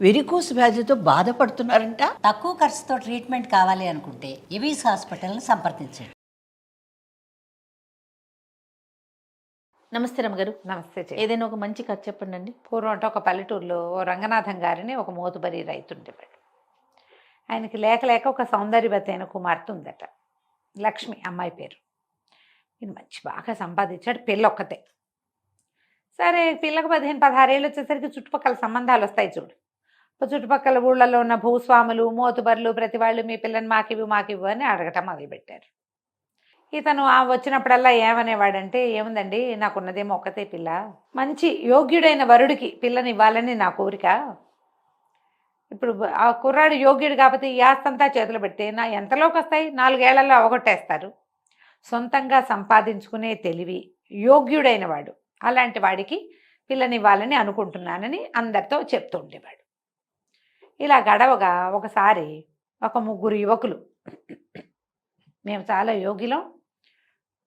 Varicose వ్యాధితో బాధపడుతున్నారంట. తక్కువ ఖర్చుతో ట్రీట్మెంట్ కావాలి అనుకుంటే ఎవిస్ హాస్పిటల్ని సంప్రదించండి. నమస్తే రమ్మగారు. నమస్తే చెల్లి. ఏదైనా ఒక మంచి కథ చెప్పండి అండి. పూర్వం అంటే ఒక పల్లెటూరులో ఓ రంగనాథం గారిని ఒక మోతుబరి రైతు ఉండేవాడు. ఆయనకి లేక లేక ఒక సౌందర్యవతి అయిన కుమార్తె ఉందట, లక్ష్మి అమ్మాయి పేరు. ఈయన మంచి బాగా సంపాదించాడు, పిల్ల ఒక్కతే. సరే పిల్లకు 15-16 ఏళ్ళు వచ్చేసరికి చుట్టుపక్కల సంబంధాలు వస్తాయి చూడు. చుట్టుపక్కల ఊళ్ళలో ఉన్న భూస్వాములు, మోతుబర్లు ప్రతి వాళ్ళు మీ పిల్లని మాకివ్వు అని అడగటం మొదలుపెట్టారు. ఇతను వచ్చినప్పుడల్లా ఏమనేవాడంటే, ఏముందండి నాకున్నదేమో ఒక్కతే పిల్ల, మంచి యోగ్యుడైన వరుడికి పిల్లని ఇవ్వాలని నా కోరిక. ఇప్పుడు ఆ కుర్రాడు యోగ్యుడు కాకపోతే ఈ ఆస్తంతా చేతులు పెడితే నా ఎంతలోకి వస్తాయి, 4 ఏళ్లలో అవగొట్టేస్తారు. సొంతంగా సంపాదించుకునే తెలివి, యోగ్యుడైన వాడు, అలాంటి వాడికి పిల్లనివ్వాలని అనుకుంటున్నానని అందరితో చెప్తూ ఉండేవాడు. ఇలా గడవగా ఒకసారి ఒక 3 యువకులు, మేము చాలా యోగ్యులం,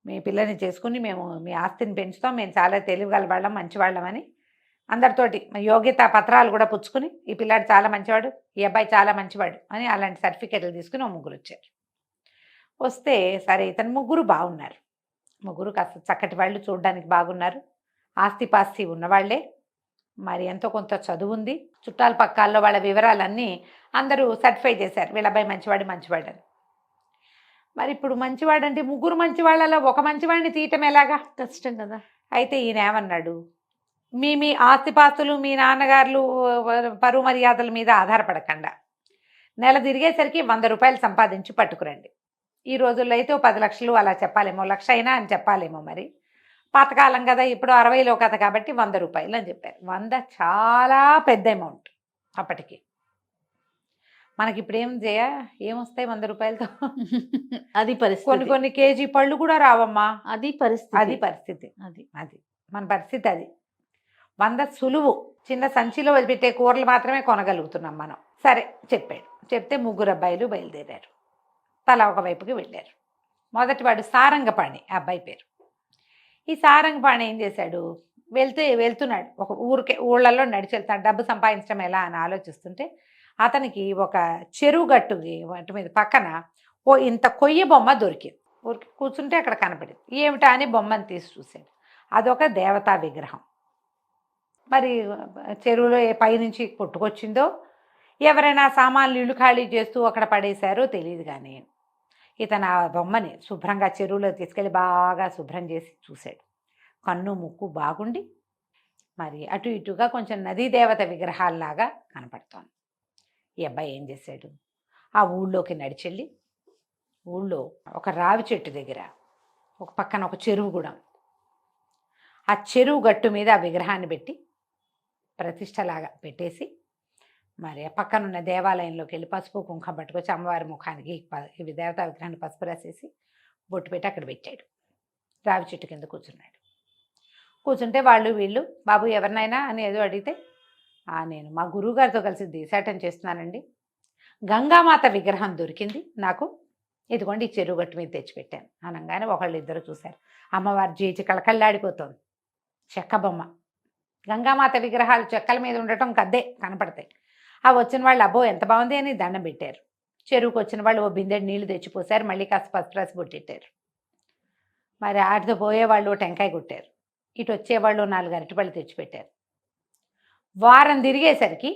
మీ పిల్లని చేసుకుని మేము మీ ఆస్తిని పెంచుతాం, మేము చాలా తెలివిగల వాళ్ళం, మంచివాళ్ళం అని అందరితోటి యోగ్యతా పత్రాలు కూడా పుచ్చుకుని, ఈ పిల్లాడు చాలా మంచివాడు, ఈ అబ్బాయి చాలా మంచివాడు అని అలాంటి సర్టిఫికెట్లు తీసుకుని 3 వచ్చారు. వస్తే సరే ఇతను 3 బాగున్నారు, 3 కాస్త చక్కటి వాళ్ళు, చూడడానికి బాగున్నారు, ఆస్తిపాస్తి ఉన్నవాళ్లే, మరి ఎంతో కొంత చదువు ఉంది, చుట్టాల పక్కాల్లో వాళ్ళ వివరాలన్నీ అందరూ సర్టిఫై చేశారు, వీళ్ళ అబ్బాయి మంచివాడు అని. మరి ఇప్పుడు మంచివాడంటే 3 మంచివాళ్ళలో ఒక మంచివాడిని తీయటం ఎలాగా, కష్టం కదా. అయితే ఈయన ఏమన్నాడు, మీ ఆస్తిపాస్తులు, మీ నాన్నగారులు పరువు మర్యాదల మీద ఆధారపడకుండా నెల తిరిగేసరికి 100 రూపాయలు సంపాదించి పట్టుకురండి. ఈ రోజుల్లో అయితే 10 లక్షలు అలా చెప్పాలేమో, 1,00,000 అయినా అని చెప్పాలేమో, మరి పాతకాలం కదా, ఇప్పుడు 60లో కథ కాబట్టి 100 రూపాయలు అని చెప్పారు. 100 చాలా పెద్ద అమౌంట్ అప్పటికి. మనకి ఇప్పుడు ఏమొస్తాయి 100 రూపాయలతో? అది పరిస్థితి. కొన్ని కేజీ పళ్ళు కూడా రావమ్మా. అది పరిస్థితి. అది మన పరిస్థితి. అది 100 సులువు, చిన్న సంచిలో పెట్టే కూరలు మాత్రమే కొనగలుగుతున్నాం మనం. సరే చెప్పాడు. చెప్తే 3 అబ్బాయిలు బయలుదేరారు, తలా ఒకవైపుకి వెళ్ళారు. మొదటివాడు సారంగపాణి, ఆ అబ్బాయి పేరు. ఈ సారంగపాణి ఏం చేశాడు, వెళ్తున్నాడు ఒక ఊళ్ళల్లో నడిచి వెళ్తాడు, డబ్బు సంపాదించడం ఎలా అని ఆలోచిస్తుంటే అతనికి ఒక చెరువు గట్టుకి వాటి మీద పక్కన ఇంత కొయ్య బొమ్మ దొరికింది. ఊరికి కూర్చుంటే అక్కడ కనపడింది. ఏమిటా అని బొమ్మను తీసి చూశాడు. అదొక దేవతా విగ్రహం. మరి చెరువులో పైనుంచి కొట్టుకొచ్చిందో, ఎవరైనా సామాన్లు ఇల్లు ఖాళీ చేస్తూ అక్కడ పడేశారో తెలియదు, కానీ ఇతను ఆ బొమ్మని శుభ్రంగా చెరువులో తీసుకెళ్ళి బాగా శుభ్రం చేసి చూశాడు. కన్ను ముక్కు బాగుండి మరి అటు ఇటుగా కొంచెం నదీ దేవత విగ్రహాల్లాగా కనపడుతోంది. ఈ అబ్బాయి ఏం చేశాడు, ఆ ఊళ్ళోకి నడిచెళ్ళి, ఊళ్ళో ఒక రావి చెట్టు దగ్గర ఒక పక్కన ఒక చెరువు కూడా, ఆ చెరువు గట్టు మీద ఆ విగ్రహాన్ని పెట్టి ప్రతిష్టలాగా పెట్టేసి, మరి ఆ పక్కనున్న దేవాలయంలోకి వెళ్ళి పసుపు కుంకుమ పట్టుకొచ్చి అమ్మవారి ముఖానికి ఇవి దేవతా విగ్రహాన్ని పసుపు రాసేసి బొట్టు పెట్టి అక్కడ పెట్టాడు. రావి చెట్టు కింద కూర్చున్నాడు. కూర్చుంటే వీళ్ళు బాబు ఎవరినైనా అని ఏదో అడిగితే, నేను మా గురువుగారితో కలిసి దేశాటం చేస్తున్నానండి, గంగామాత విగ్రహం దొరికింది నాకు, ఇదిగోండి ఈ చెరువు గట్టు మీద తెచ్చిపెట్టాను అనగానే 1-2 చూశారు. అమ్మవారి జీచి కళకళ్ళాడిపోతుంది, చెక్క బొమ్మ. గంగామాత విగ్రహాలు చెక్కల మీద ఉండటం కద్దే కనపడతాయి. ఆ వచ్చిన వాళ్ళు అబ్బో ఎంత బాగుంది అని దండం పెట్టారు. చెరువుకు వచ్చిన వాళ్ళు ఓ బిందెడు నీళ్లు తెచ్చిపోసారు, మళ్ళీ కాస్త పసుపు రాసి బొట్టెట్టారు. మరి ఆటితో పోయేవాళ్ళు టెంకాయ కొట్టారు, ఇటు వచ్చేవాళ్ళు 4 అరటిపళ్ళు తెచ్చిపెట్టారు. వారం తిరిగేసరికి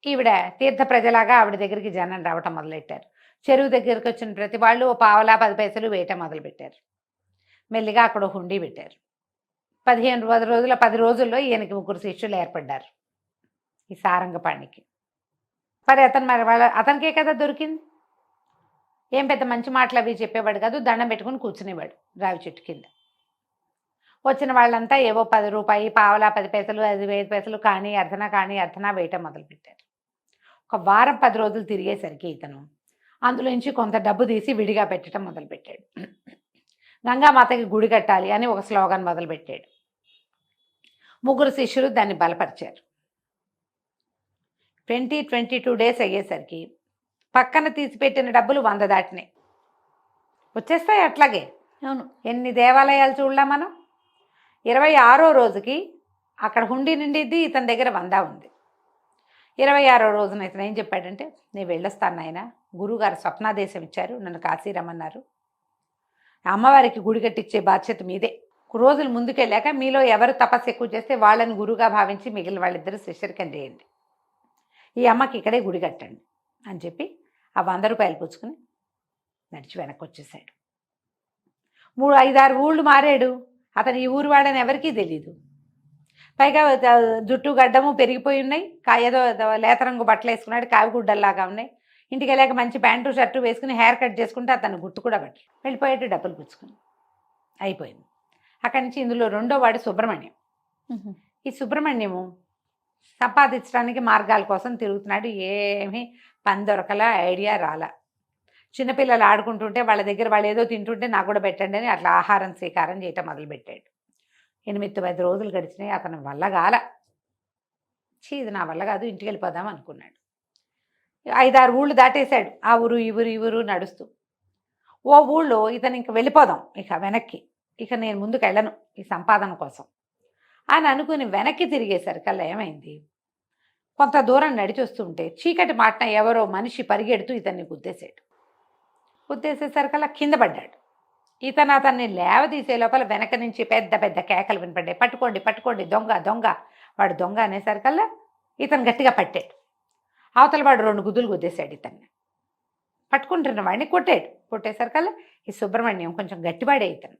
ఈవిడ తీర్థ ప్రజలాగా ఆవిడ దగ్గరికి జనం రావటం మొదలెట్టారు. చెరువు దగ్గరికి వచ్చిన ప్రతి వాళ్ళు ఓ పావలా 10 పైసలు వేయటం మొదలుపెట్టారు. మెల్లిగా అక్కడ హుండీ పెట్టారు. 10 రోజుల్లో ఈయనకి 3 శిష్యులు ఏర్పడ్డారు, ఈ సారంగపాణికి. మరి అతనికే కదా దొరికింది, ఏం పెద్ద మంచి మాటలు అవి చెప్పేవాడు కాదు, దండం పెట్టుకుని కూర్చునేవాడు రావి చెట్టు కింద. వచ్చిన వాళ్ళంతా ఏవో 10 రూపాయి, పావలా 10 పైసలు, 5 పైసలు కానీ అర్ధనా వేయటం మొదలుపెట్టారు. ఒక వారం 10 రోజులు తిరిగేసరికి ఇతను అందులోంచి కొంత డబ్బు తీసి విడిగా పెట్టడం మొదలుపెట్టాడు. గంగామాతకి గుడి కట్టాలి అని ఒక స్లోగన్ మొదలుపెట్టాడు. 3 శిష్యులు దాన్ని బలపరిచారు. 22 డేస్ అయ్యేసరికి పక్కన తీసిపెట్టిన డబ్బులు 100 దాటినాయి. వచ్చేస్తాయి అట్లాగే. అవును. ఎన్ని దేవాలయాలు చూడలే మనం. 26వ రోజుకి అక్కడ హుండీ నిండిద్ది, ఇతని దగ్గర 100 ఉంది. 26వ రోజున ఇతను ఏం చెప్పాడంటే, నేను వెళ్ళొస్తాను నాయన, గురువుగారు స్వప్నాదేశం ఇచ్చారు, నన్ను కాశీ రమ్మన్నారు, అమ్మవారికి గుడి కట్టించే బాధ్యత మీదే. రోజులు ముందుకెళ్ళాక మీలో ఎవరు తపస్సు ఎక్కువ చేస్తే వాళ్ళని గురువుగా భావించి మిగిలిన వాళ్ళిద్దరూ శిష్యరికం చేయండి, ఈ అమ్మకి ఇక్కడే గుడి కట్టండి అని చెప్పి ఆ 100 రూపాయలు పుచ్చుకుని నడిచి వెనక్కి వచ్చేసాడు. 5-6 ఊళ్ళు మారాడు. అతను ఈ ఊరు వాడని ఎవరికీ తెలీదు. పైగా జుట్టు గడ్డము పెరిగిపోయి ఉన్నాయి, ఏదో లేత రంగు బట్టలు వేసుకున్నాడు, కావిగుడ్డల్లాగా ఉన్నాయి. ఇంటికి వెళ్ళాక మంచి ప్యాంటు షర్టు వేసుకుని హెయిర్ కట్ చేసుకుంటే అతను గుర్తు కూడా పట్టి వెళ్ళిపోయాడు, డబ్బులు పుచ్చుకుని. అయిపోయింది. అక్కడి నుంచి ఇందులో రెండో వాడు సుబ్రహ్మణ్యం. ఈ సుబ్రహ్మణ్యము సంపాదించడానికి మార్గాల కోసం తిరుగుతున్నాడు. ఏమీ పని దొరకలా, ఐడియా రాలా. చిన్నపిల్లలు ఆడుకుంటుంటే వాళ్ళ దగ్గర వాళ్ళు ఏదో తింటుంటే నాకు కూడా పెట్టండి అని అట్లా ఆహారం స్వీకారం చేయటం మొదలుపెట్టాడు. 8-10 రోజులు గడిచినాయి. అతని వల్ల కాల. ఇది నా వల్ల కాదు, ఇంటికి వెళ్ళిపోదాం అనుకున్నాడు. 5-6 ఊళ్ళు దాటేశాడు. ఆ ఊరు ఈ ఊరు ఈ ఊరు నడుస్తూ ఓ ఊళ్ళో ఇతను ఇంక వెళ్ళిపోదాం ఇక వెనక్కి, ఇక నేను ముందుకు వెళ్ళను ఈ సంపాదన కోసం అని అనుకుని వెనక్కి తిరిగేసరికల్లా ఏమైంది, కొంత దూరం నడిచి వస్తుంటే చీకటి మాటన ఎవరో మనిషి పరిగెడుతూ ఇతన్ని గుద్దేశాడు. గుద్దేసేసరికల్లా కింద పడ్డాడు. ఇతను అతన్ని లేవదీసే లోపల వెనక నుంచి పెద్ద పెద్ద కేకలు వినపడ్డాయి, పట్టుకోండి పట్టుకోండి, దొంగ దొంగ. వాడు దొంగ అనేసరికల్లా ఇతను గట్టిగా పట్టాడు. అవతల వాడు 2 గుద్దులు గుద్దేశాడు ఇతన్ని. పట్టుకుంటున్న వాడిని కొట్టాడు. కొట్టేసరికల్లా ఈ సుబ్రహ్మణ్యం కొంచెం గట్టివాడే ఇతను.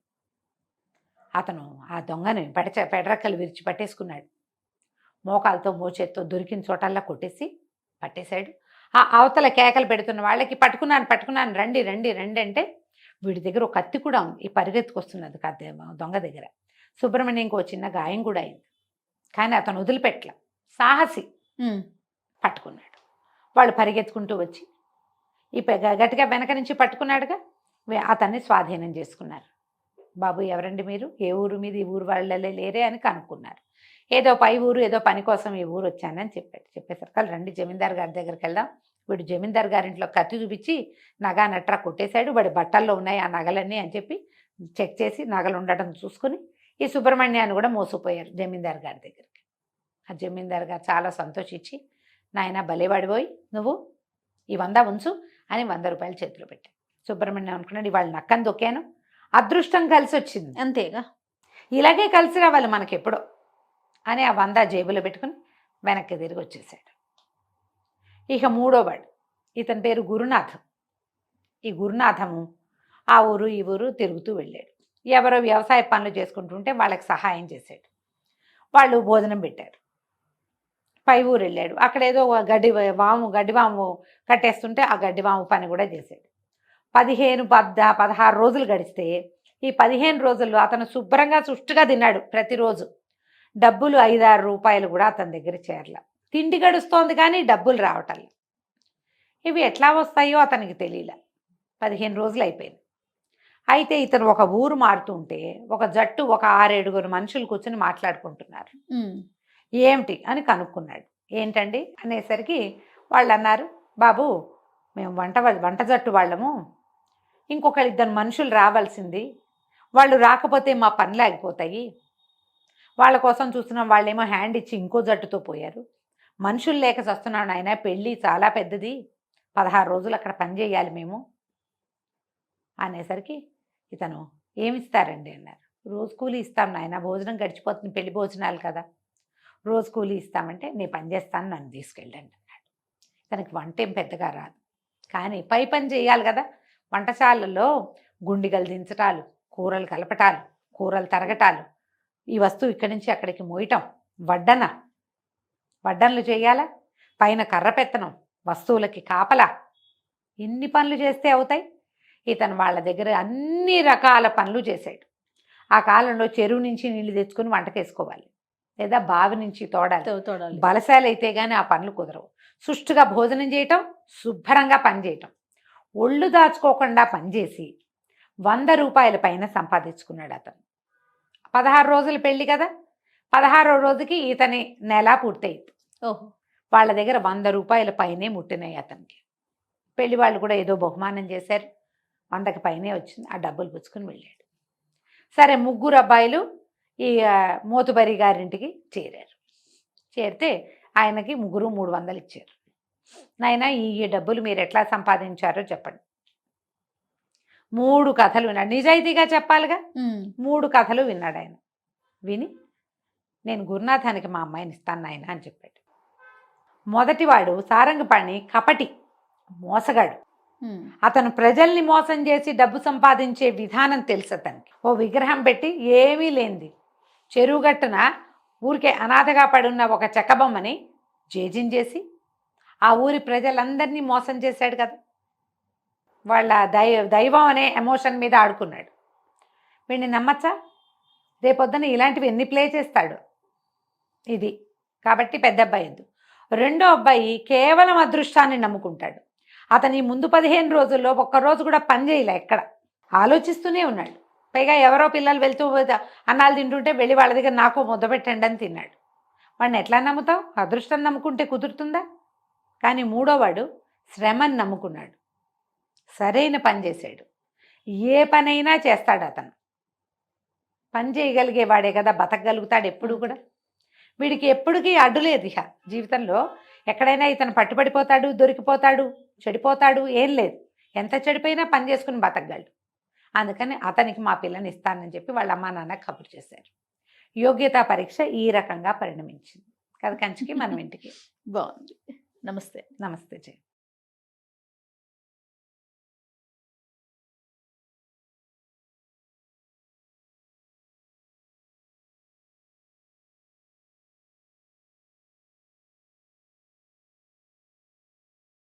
అతను ఆ దొంగని పెడరక్కలు విరిచి పట్టేసుకున్నాడు. మోకాలతో మోచేత్తో దొరికిన చోటల్లా కొట్టేసి పట్టేశాడు. ఆ అవతల కేకలు పెడుతున్న వాళ్ళకి పట్టుకున్నాను రండి రండి రండి అంటే వీడి దగ్గర ఒక కత్తి కూడా ఉంది. ఈ పరిగెత్తుకొస్తున్నది కత్తి దొంగ దగ్గర. సుబ్రహ్మణ్యంకి ఒక చిన్న గాయం కూడా అయింది. కానీ అతను వదిలిపెట్టల, సాహసి. పట్టుకున్నాడు. వాళ్ళు పరిగెత్తుకుంటూ వచ్చి ఈ గట్టిగా వెనక నుంచి పట్టుకున్నాడుగా, అతన్ని స్వాధీనం చేసుకున్నారు. బాబు ఎవరండి మీరు, ఏ ఊరు మీద, ఈ ఊరు వాళ్ళే లేరే అని కనుక్కున్నారు. ఏదో పై ఊరు, ఏదో పని కోసం ఈ ఊరు వచ్చానని చెప్పాడు. చెప్పేసరికి రండి జమీందార్ గారి దగ్గరికి వెళ్దాం. వీడు జమీందార్ గారింట్లో కత్తి చూపించి నగా నట్రా కొట్టేశాడు, వాడి బట్టల్లో ఉన్నాయి ఆ నగలన్నీ అని చెప్పి చెక్ చేసి నగలు ఉండటం చూసుకుని ఈ సుబ్రహ్మణ్యాన్ని కూడా మోసపోయారు జమీందార్ గారి దగ్గరికి. ఆ జమీందార్ గారు చాలా సంతోషించి, నాయన భలేవాడిపోయి నువ్వు ఈ 100 ఉంచు అని 100 రూపాయలు చేతిలో పెట్టాడు. సుబ్రహ్మణ్యం అనుకున్నాడు, ఇవాళ నక్కని దొక్కాను, అదృష్టం కలిసి వచ్చింది, అంతేగా, ఇలాగే కలిసి రావాలి మనకెప్పుడో అని ఆ 100 జేబులో పెట్టుకుని వెనక్కి తిరిగి వచ్చేసాడు. ఇక మూడోవాడు, ఇతని పేరు గురునాథం. ఈ గురునాథము ఆ ఊరు ఈ ఊరు తిరుగుతూ వెళ్ళాడు. ఎవరో వ్యవసాయ పనులు చేసుకుంటుంటే వాళ్ళకి సహాయం చేశాడు. వాళ్ళు భోజనం పెట్టారు. పై ఊరు వెళ్ళాడు. అక్కడ ఏదో గడ్డివాము కట్టేస్తుంటే ఆ గడ్డివాము పని కూడా చేశాడు. 16 రోజులు గడిస్తే ఈ 15 రోజుల్లో అతను శుభ్రంగా సుష్టుగా తిన్నాడు ప్రతిరోజు. డబ్బులు 5-6 రూపాయలు కూడా అతని దగ్గర చేరల. తిండి గడుస్తోంది కానీ డబ్బులు రావటంలా. ఇవి ఎట్లా వస్తాయో అతనికి తెలియలే. 15 రోజులు అయిపోయింది. అయితే ఇతను ఒక ఊరు మారుతుంటే ఒక జట్టు ఒక 6-7 మనుషులు కూర్చొని మాట్లాడుకుంటున్నారు. ఏమిటి అని కనుక్కున్నాడు. ఏంటండి అనేసరికి వాళ్ళు అన్నారు, బాబు మేము వంట జట్టు వాళ్ళము, ఇంకొక 2 మనుషులు రావాల్సింది, వాళ్ళు రాకపోతే మా పనులు ఆగిపోతాయి, వాళ్ళ కోసం చూస్తున్నాం, వాళ్ళేమో హ్యాండ్ ఇచ్చి ఇంకో జట్టుతో పోయారు, మనుషులు లేక చస్తున్నాను ఆయన, పెళ్ళి చాలా పెద్దది, 16 రోజులు అక్కడ పని చేయాలి మేము అనేసరికి ఇతను ఏమిస్తారండి అన్నారు. రోజు కూలీ ఇస్తాం నాయన, భోజనం గడిచిపోతుంది, పెళ్లి భోజనాలు కదా, రోజు కూలీ ఇస్తామంటే నేను పని చేస్తాను, నన్ను తీసుకెళ్ళండి అన్నాడు. తనకి వంట ఏం పెద్దగా రాదు, కానీ పై పని చేయాలి కదా. వంటశాలలో గుండిగలు దించటాలు, కూరలు కలపటాలు, కూరలు తరగటాలు, ఈ వస్తువు ఇక్కడి నుంచి అక్కడికి మోయటం, వడ్డనలు చేయాలా, పైన కర్ర పెత్తనం, వస్తువులకి కాపలా, ఎన్ని పనులు చేస్తే అవుతాయి. ఇతను వాళ్ళ దగ్గర అన్ని రకాల పనులు చేశాడు. ఆ కాలంలో చెరువు నుంచి నీళ్లు తెచ్చుకొని వంటకేసుకోవాలి, లేదా బావి నుంచి తోడాలి. బలశాలు అయితే కానీ ఆ పనులు కుదరవు. సుష్టుగా భోజనం చేయటం, శుభ్రంగా పనిచేయటం, ఒళ్ళు దాచుకోకుండా పనిచేసి 100 రూపాయల పైన సంపాదించుకున్నాడు అతను. 16 రోజులు పెళ్ళి కదా, 16వ రోజుకి ఇతని నెల పూర్తయింది. వాళ్ళ దగ్గర 100 రూపాయల పైనే ముట్టినాయి అతనికి. పెళ్లి వాళ్ళు కూడా ఏదో బహుమానం చేశారు, 100కి పైనే వచ్చింది. ఆ డబ్బులు పుచ్చుకుని వెళ్ళాడు. సరే, 3 అబ్బాయిలు ఈ మోతుబరి గారింటికి చేరారు. చేరితే ఆయనకి ముగ్గురు 300 ఇచ్చారు. నాయన ఈ డబ్బులు మీరు ఎట్లా సంపాదించారో చెప్పండి. 3 కథలు విన్నాడు. నిజాయితీగా చెప్పాలిగా. 3 కథలు విన్నాడు ఆయన. విని నేను గురునాథానికి మా అమ్మాయిని ఇస్తాను నాయన అని చెప్పాడు. మొదటివాడు సారంగపాణి కపటి, మోసగాడు. అతను ప్రజల్ని మోసం చేసి డబ్బు సంపాదించే విధానం తెలుసు అతనికి. ఓ విగ్రహం పెట్టి ఏమీ లేనిది చెరువుగట్టున ఊరికే అనాథగా పడున్న ఒక చెక్కబొమ్మని జేజించేసి ఆ ఊరి ప్రజలందరినీ మోసం చేశాడు కదా. వాళ్ళ దైవం అనే ఎమోషన్ మీద ఆడుకున్నాడు. వీడిని నమ్మచ్చా? రేపొద్దున ఇలాంటివి ఎన్ని ప్లే చేస్తాడు. ఇది కాబట్టి పెద్ద అబ్బాయి వద్దు. రెండో అబ్బాయి కేవలం అదృష్టాన్ని నమ్ముకుంటాడు. అతని ముందు 15 రోజుల్లో ఒక్కరోజు కూడా పని చేయలే, ఎక్కడ ఆలోచిస్తూనే ఉన్నాడు. పైగా ఎవరో పిల్లలు వెళ్తూ అన్నాలు తింటుంటే వెళ్ళి వాళ్ళ దగ్గర నాకు ముద్ద పెట్టండి అని తిన్నాడు. వాడిని ఎట్లా నమ్ముతావు? అదృష్టం నమ్ముకుంటే కుదురుతుందా? కానీ మూడోవాడు శ్రమని నమ్ముకున్నాడు. సరైన పని చేశాడు. ఏ పనైనా చేస్తాడు అతను. పని చేయగలిగేవాడే కదా బతకగలుగుతాడు ఎప్పుడు కూడా. వీడికి ఎప్పటికీ అడ్డు లేదు ఇక జీవితంలో. ఎక్కడైనా ఇతను పట్టుబడిపోతాడు, దొరికిపోతాడు, చెడిపోతాడు, ఏం లేదు. ఎంత చెడిపోయినా పని చేసుకుని బతకగలడు. అందుకని అతనికి మా పిల్లని ఇస్తానని చెప్పి వాళ్ళ అమ్మా నాన్న కబురు చేశారు. యోగ్యతా పరీక్ష ఈ రకంగా పరిణమించింది. కదా కంచికి మనం ఇంటికి. బాగుంది. నమస్తే. నమస్తే జయ.